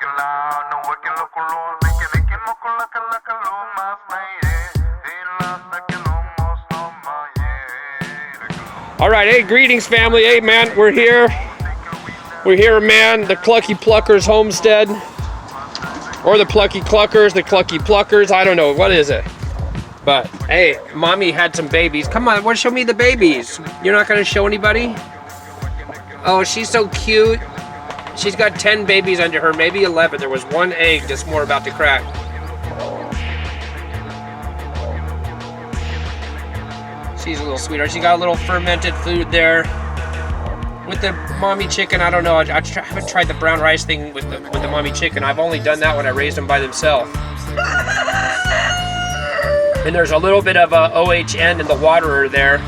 All right, hey, greetings, family. Hey, man, we're here. We're here, man. The Clucky Pluckers homestead, or the Plucky Cluckers, the Clucky Pluckers. I don't know what is it. But hey, mommy had some babies. Come on, show me the babies. You're not gonna show anybody? Oh, she's so cute. She's got 10 babies under her, maybe 11. There was one egg that's more about to crack. She's a little sweetheart. She got a little fermented food there. With the mommy chicken, I don't know. I haven't tried the brown rice thing with the mommy chicken. I've only done that when I raised them by themselves. And there's a little bit of OHN in the waterer there.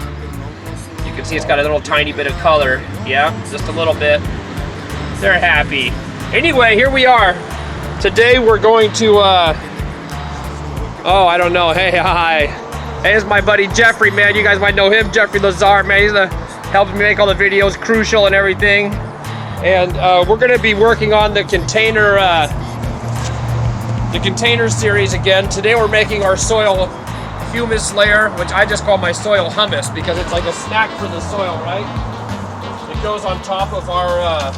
You can see it's got a little tiny bit of color. Yeah, just a little bit. They're happy. Anyway, here we are. Today we're going to, oh, I don't know. Hey, hi. Hey, it's my buddy Jeffrey, man. You guys might know him, Jeffrey Lazar, man. He's helping me make all the videos, Crucial and everything. And we're gonna be working on the container series again. Today we're making our soil humus layer, which I just call my soil hummus because it's like a snack for the soil, right? It goes on top of our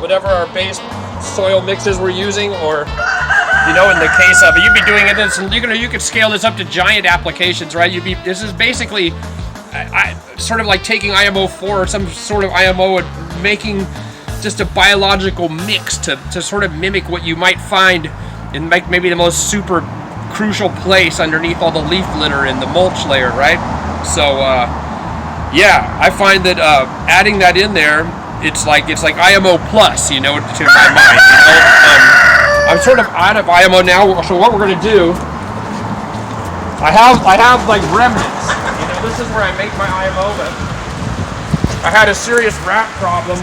whatever our base soil mixes we're using, or you know, in the case of it, you'd be doing it. You could scale this up to giant applications, right? This is basically, sort of like taking IMO 4 or some sort of IMO and making just a biological mix to sort of mimic what you might find in maybe the most super crucial place underneath all the leaf litter in the mulch layer, right? So yeah, I find that adding that in there, it's like IMO plus, you know, to my mind. You know? I'm sort of out of IMO now, so what we're gonna do, I have like remnants. You know, this is where I make my IMO, but I had a serious rat problem,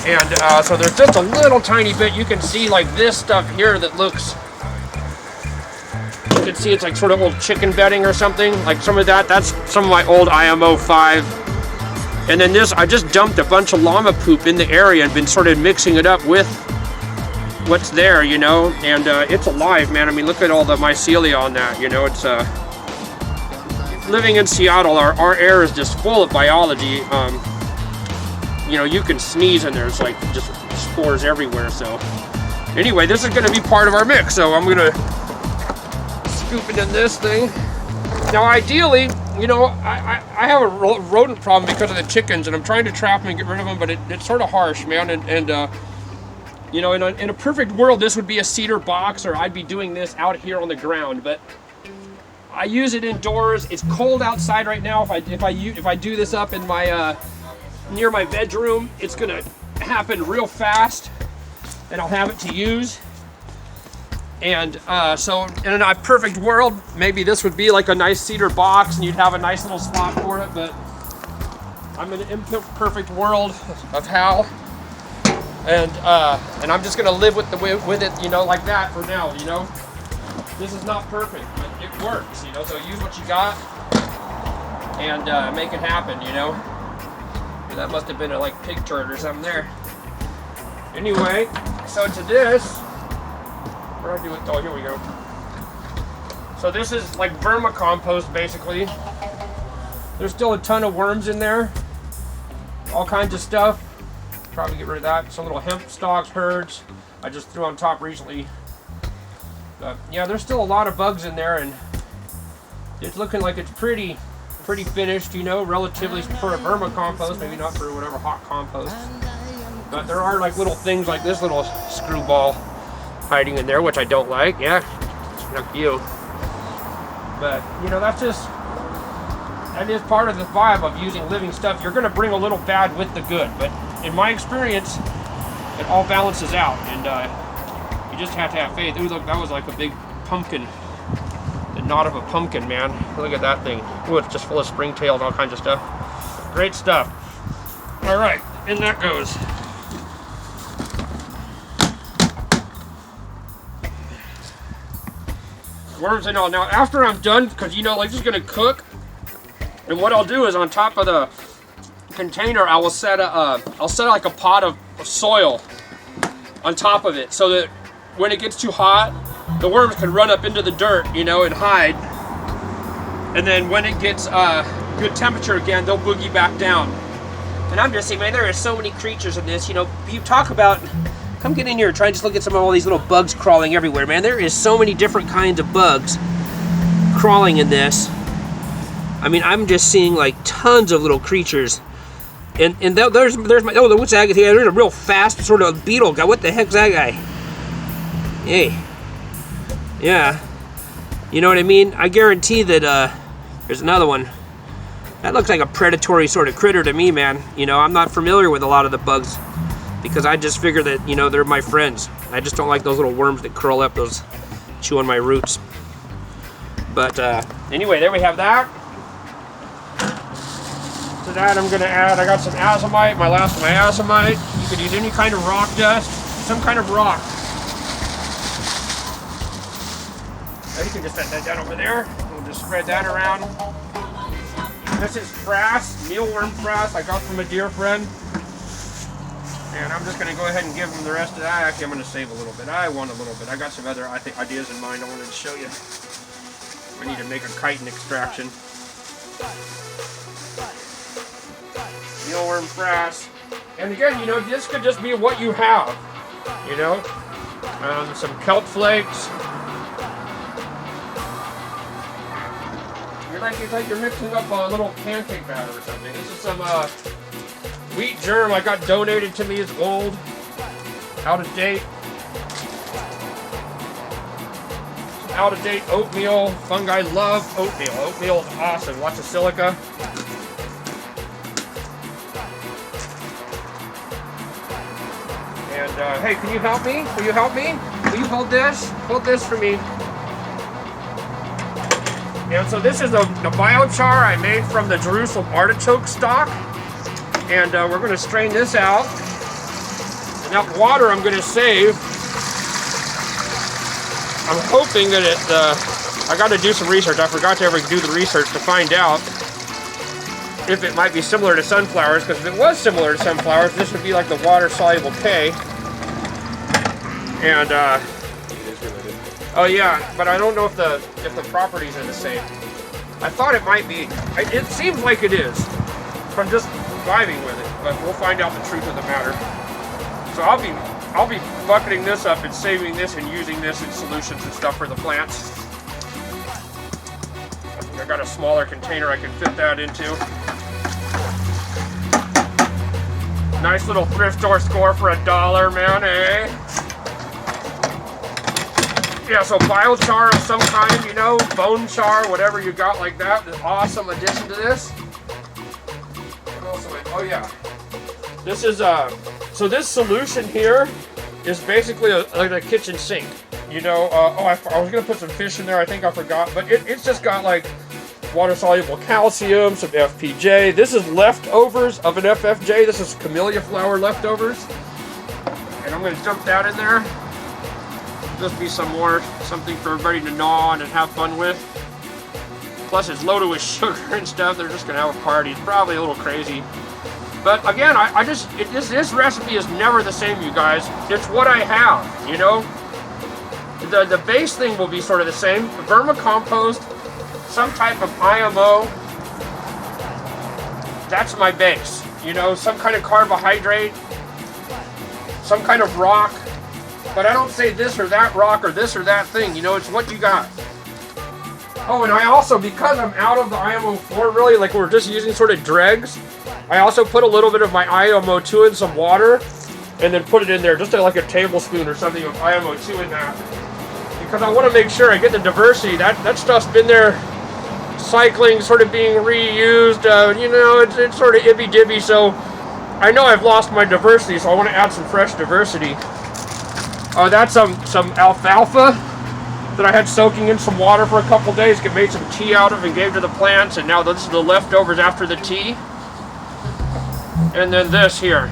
and so there's just a little tiny bit. You can see like this stuff here that looks, you can see it's like sort of old chicken bedding or something. Like some of that's some of my old IMO 5. And then this, I just dumped a bunch of llama poop in the area and been sort of mixing it up with what's there, you know, and it's alive, man. I mean, look at all the mycelia on that, you know. It's living in Seattle, our air is just full of biology. You know, you can sneeze and there's like just spores everywhere. So anyway, this is going to be part of our mix, so I'm going to scoop it in this thing. Now ideally, you know, I have a rodent problem because of the chickens, and I'm trying to trap them and get rid of them, but it's sort of harsh, man. And you know, in a perfect world, this would be a cedar box, or I'd be doing this out here on the ground. But I use it indoors. It's cold outside right now. If I do this up in my near my bedroom, it's gonna happen real fast, and I'll have it to use. And so in a perfect world, maybe this would be like a nice cedar box, and you'd have a nice little spot for it. But I'm in an imperfect world of Hal. And I'm just gonna live with it, you know, like that for now, you know. This is not perfect, but it works, you know. So use what you got and make it happen, you know. That must have been a like pig turd or something there. Anyway, so to this, where do I do it? Oh, here we go. So this is like vermicompost, basically. There's still a ton of worms in there, all kinds of stuff. Probably get rid of that. Some little hemp stalks, herds I just threw on top recently. But yeah, there's still a lot of bugs in there, and it's looking like it's pretty finished, you know, relatively for a vermicompost, maybe not for whatever hot compost. But there are like little things like this little screwball hiding in there, which I don't like. Yeah, fuck you. But you know, that is part of the vibe of using living stuff. You're gonna bring a little bad with the good, but in my experience, it all balances out, and you just have to have faith. Ooh, look, that was like a big pumpkin, the knot of a pumpkin, man. Look at that thing. Ooh, it's just full of springtails, all kinds of stuff. Great stuff. All right, in that goes. Worms and all. Now, after I'm done, because you know, like this is gonna cook, and what I'll do is on top of the container, I'll set like a pot of soil on top of it, so that when it gets too hot, the worms can run up into the dirt, you know, and hide. And then when it gets good temperature again, they'll boogie back down. And I'm just saying, man, there are so many creatures in this. You know, you talk about, come get in here and try and just look at some of all these little bugs crawling everywhere, man. There is so many different kinds of bugs crawling in this. I mean, I'm just seeing like tons of little creatures. And there's my, oh, what's that guy? There's a real fast sort of beetle guy. What the heck's that guy? Hey. Yeah. You know what I mean? I guarantee that there's another one. That looks like a predatory sort of critter to me, man. You know, I'm not familiar with a lot of the bugs because I just figure that, you know, they're my friends. I just don't like those little worms that curl up, those chew on my roots. But anyway, there we have that. To that I'm gonna add, I got some azomite, my last of my azomite. You could use any kind of rock dust, some kind of rock. Now you can just set that down over there. We'll just spread that around. This is frass, mealworm frass I got from a dear friend. And I'm just gonna go ahead and give him the rest of that. Actually, I'm gonna save a little bit. I want a little bit. I got some other, I think, ideas in mind I wanted to show you. I need to make a chitin extraction. Mealworm frass. And again, you know, this could just be what you have. You know, some kelp flakes. It's like you're mixing up a little pancake batter or something. This is some wheat germ I got donated to me. It's old, out of date. Some out of date oatmeal. Fungi love oatmeal. Oatmeal is awesome. Lots of silica. And hey, can you help me? Will you help me? Will you hold this? Hold this for me. And so this is the biochar I made from the Jerusalem artichoke stock. And we're going to strain this out. And that water I'm going to save. I'm hoping that it, I got to do some research. I forgot to ever do the research to find out if it might be similar to sunflowers. Because if it was similar to sunflowers, this would be like the water-soluble K. And oh yeah, but I don't know if the properties are the same. I thought it might be. It seems like it is from just vibing with it, but we'll find out the truth of the matter. So I'll be bucketing this up and saving this and using this in solutions and stuff for the plants. I got a smaller container I can fit that into. Nice little thrift store score for $1, man, eh? Yeah, so biochar of some kind, you know, bone char, whatever you got like that, is an awesome addition to this. Oh yeah, this is so this solution here is basically like a kitchen sink. You know, I was gonna put some fish in there. I think I forgot, but it's just got like water-soluble calcium, some FPJ. This is leftovers of an FFJ. This is camellia flower leftovers, and I'm gonna dump that in there. Just be some more, something for everybody to gnaw on and have fun with. Plus it's loaded with sugar and stuff. They're just gonna have a party. It's probably a little crazy. But again, this recipe is never the same, you guys. It's what I have, you know? The base thing will be sort of the same. Vermicompost, some type of IMO. That's my base. You know, some kind of carbohydrate, some kind of rock. But I don't say this or that rock or this or that thing, you know, it's what you got. Oh, and I also, because I'm out of the IMO4, really, like we're just using sort of dregs, I also put a little bit of my IMO2 in some water, and then put it in there, just like a tablespoon or something of IMO2 in that. Because I want to make sure I get the diversity. That stuff's been there cycling, sort of being reused, you know, it's sort of ibby-dibby, so I know I've lost my diversity, so I want to add some fresh diversity. That's some alfalfa that I had soaking in some water for a couple days, made some tea out of and gave to the plants, and now this is the leftovers after the tea. And then this here.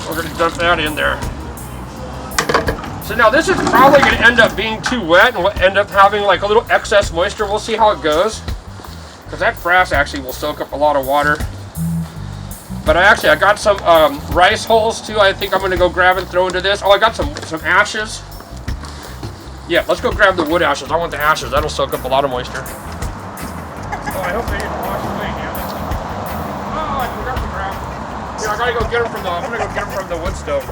We're going to dump that in there. So now this is probably going to end up being too wet and we'll end up having like a little excess moisture. We'll see how it goes. Because that frass actually will soak up a lot of water. But I got some rice hulls too. I think I'm gonna go grab and throw into this. Oh, I got some ashes. Yeah, let's go grab the wood ashes. I want the ashes. That'll soak up a lot of moisture. Oh, I hope they didn't wash away, damn it. Oh, I forgot to grab. Yeah, I gotta go get them from the. I'm gonna go get them from the wood stove.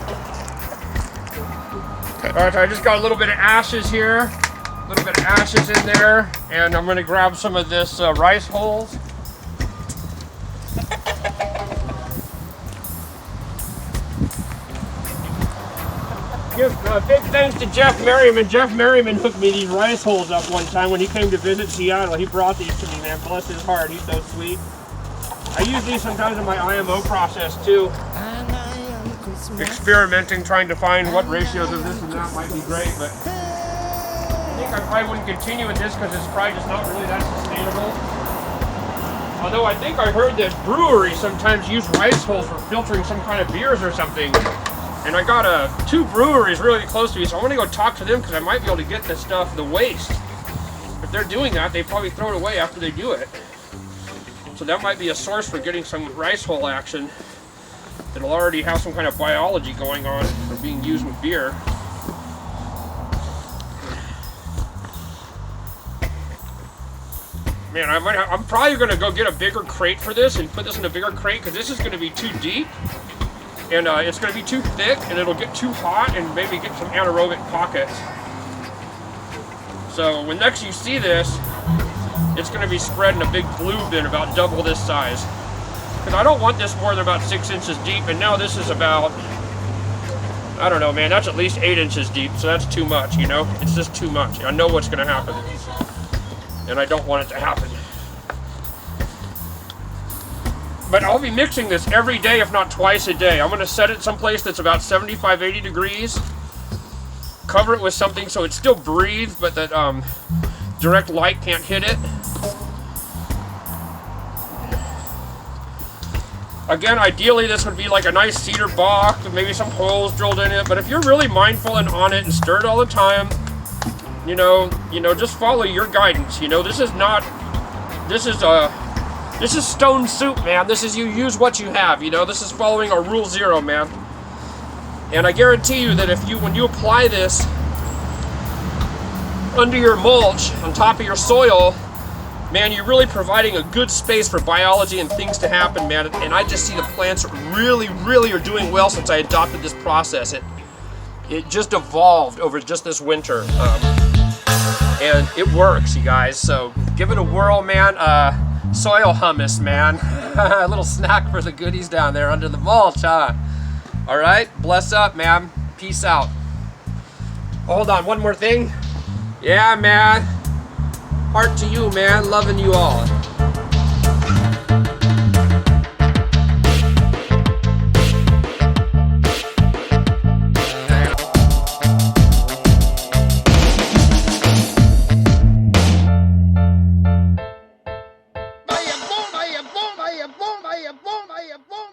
Okay. All right, so I just got a little bit of ashes here. A little bit of ashes in there, and I'm gonna grab some of this rice hulls. Give big thanks to Jeff Merriman. Jeff Merriman hooked me these rice hulls up one time when he came to visit Seattle. He brought these to me, man. Bless his heart. He's so sweet. I use these sometimes in my IMO process too. Experimenting, trying to find what ratios of this and that might be great, but I think I probably wouldn't continue with this because it's probably just not really that sustainable. Although I think I heard that breweries sometimes use rice hulls for filtering some kind of beers or something. And I got 2 breweries really close to me, so I want to go talk to them because I might be able to get this stuff, the waste. If they're doing that, they probably throw it away after they do it. So that might be a source for getting some rice hull action that'll already have some kind of biology going on for being used with beer. Man, I'm probably going to go get a bigger crate for this and put this in a bigger crate because this is going to be too deep. And it's going to be too thick, and it'll get too hot, and maybe get some anaerobic pockets. So when next you see this, it's going to be spread in a big blue bin about double this size. Because I don't want this more than about 6 inches deep, and now this is about, I don't know, man, that's at least 8 inches deep, so that's too much, you know? It's just too much. I know what's going to happen, and I don't want it to happen. But I'll be mixing this every day, if not twice a day. I'm going to set it someplace that's about 75, 80 degrees. Cover it with something so it still breathes, but that direct light can't hit it. Again, ideally this would be like a nice cedar box with maybe some holes drilled in it. But if you're really mindful and on it and stir it all the time, you know, just follow your guidance. You know, this is stone soup, man. This is you use what you have, you know. This is following our rule 0, man. And I guarantee you that when you apply this under your mulch, on top of your soil, man, you're really providing a good space for biology and things to happen, man. And I just see the plants really, really are doing well since I adopted this process. It just evolved over just this winter. And it works, you guys. So give it a whirl, man. Soil hummus, man. A little snack for the goodies down there under the mulch, huh? All right, bless up, man. Peace out. Oh, hold on, one more thing. Yeah, man. Heart to you, man. Loving you all. Vaya, boom, vaya, boom, vaya, boom, vaya, boom, vaya, boom.